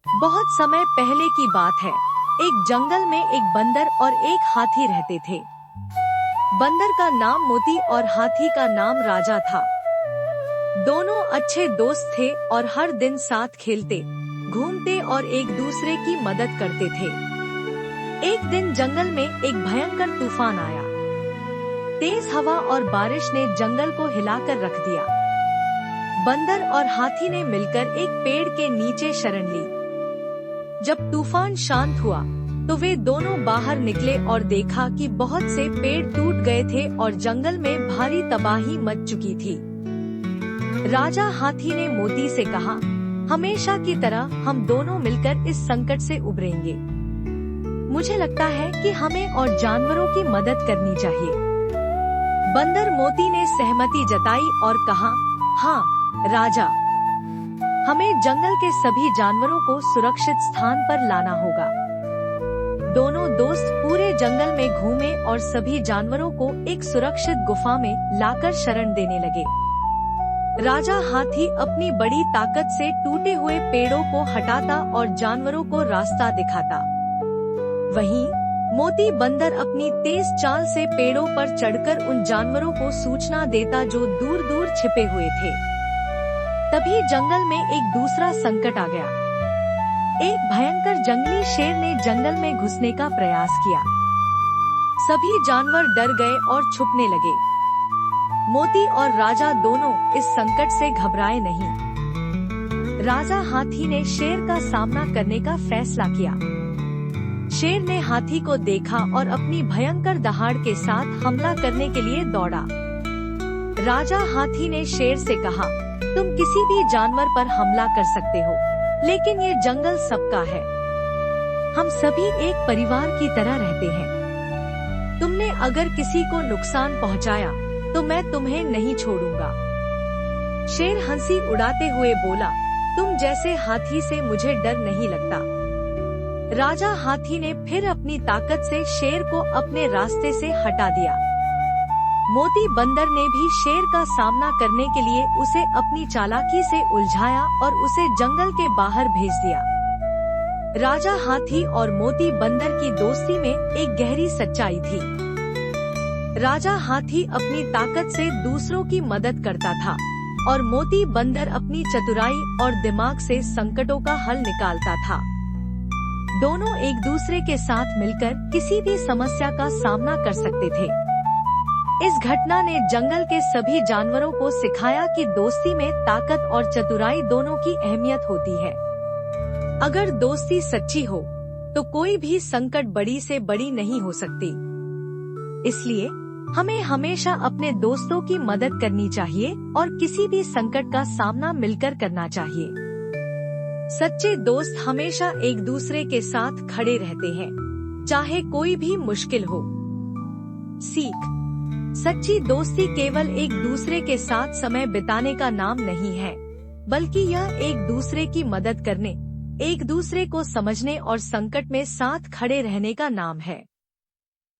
बहुत समय पहले की बात है। एक जंगल में एक बंदर और एक हाथी रहते थे। बंदर का नाम मोती और हाथी का नाम राजा था। दोनों अच्छे दोस्त थे और हर दिन साथ खेलते, घूमते और एक दूसरे की मदद करते थे। एक दिन जंगल में एक भयंकर तूफान आया। तेज हवा और बारिश ने जंगल को हिलाकर रख दिया। बंदर और हाथी ने मिलकर एक पेड़ के नीचे शरण ली। जब तूफान शांत हुआ तो वे दोनों बाहर निकले और देखा कि बहुत से पेड़ टूट गए थे और जंगल में भारी तबाही मच चुकी थी। राजा हाथी ने मोती से कहा, हमेशा की तरह हम दोनों मिलकर इस संकट से उबरेंगे। मुझे लगता है कि हमें और जानवरों की मदद करनी चाहिए। बंदर मोती ने सहमति जताई और कहा, हाँ राजा, हमें जंगल के सभी जानवरों को सुरक्षित स्थान पर लाना होगा। दोनों दोस्त पूरे जंगल में घूमे और सभी जानवरों को एक सुरक्षित गुफा में लाकर शरण देने लगे। राजा हाथी अपनी बड़ी ताकत से टूटे हुए पेड़ों को हटाता और जानवरों को रास्ता दिखाता। वहीं मोती बंदर अपनी तेज चाल से पेड़ों पर चढ़कर उन जानवरों को सूचना देता जो दूर दूर छिपे हुए थे। तभी जंगल में एक दूसरा संकट आ गया। एक भयंकर जंगली शेर ने जंगल में घुसने का प्रयास किया। सभी जानवर डर गए और छुपने लगे। मोती और राजा दोनों इस संकट से घबराए नहीं। राजा हाथी ने शेर का सामना करने का फैसला किया। शेर ने हाथी को देखा और अपनी भयंकर दहाड़ के साथ हमला करने के लिए दौड़ा। राजा हाथी ने शेर से कहा, तुम किसी भी जानवर पर हमला कर सकते हो, लेकिन ये जंगल सबका है। हम सभी एक परिवार की तरह रहते हैं। तुमने अगर किसी को नुकसान पहुंचाया तो मैं तुम्हें नहीं छोड़ूंगा। शेर हंसी उड़ाते हुए बोला, तुम जैसे हाथी से मुझे डर नहीं लगता। राजा हाथी ने फिर अपनी ताकत से शेर को अपने रास्ते से हटा दिया। मोती बंदर ने भी शेर का सामना करने के लिए उसे अपनी चालाकी से उलझाया और उसे जंगल के बाहर भेज दिया। राजा हाथी और मोती बंदर की दोस्ती में एक गहरी सच्चाई थी। राजा हाथी अपनी ताकत से दूसरों की मदद करता था और मोती बंदर अपनी चतुराई और दिमाग से संकटों का हल निकालता था। दोनों एक दूसरे के साथ मिलकर किसी भी समस्या का सामना कर सकते थे। इस घटना ने जंगल के सभी जानवरों को सिखाया कि दोस्ती में ताकत और चतुराई दोनों की अहमियत होती है। अगर दोस्ती सच्ची हो तो कोई भी संकट बड़ी से बड़ी नहीं हो सकती। इसलिए हमें हमेशा अपने दोस्तों की मदद करनी चाहिए और किसी भी संकट का सामना मिलकर करना चाहिए। सच्चे दोस्त हमेशा एक दूसरे के साथ खड़े रहते हैं, चाहे कोई भी मुश्किल हो। सीख: सच्ची दोस्ती केवल एक दूसरे के साथ समय बिताने का नाम नहीं है, बल्कि यह एक दूसरे की मदद करने, एक दूसरे को समझने और संकट में साथ खड़े रहने का नाम है।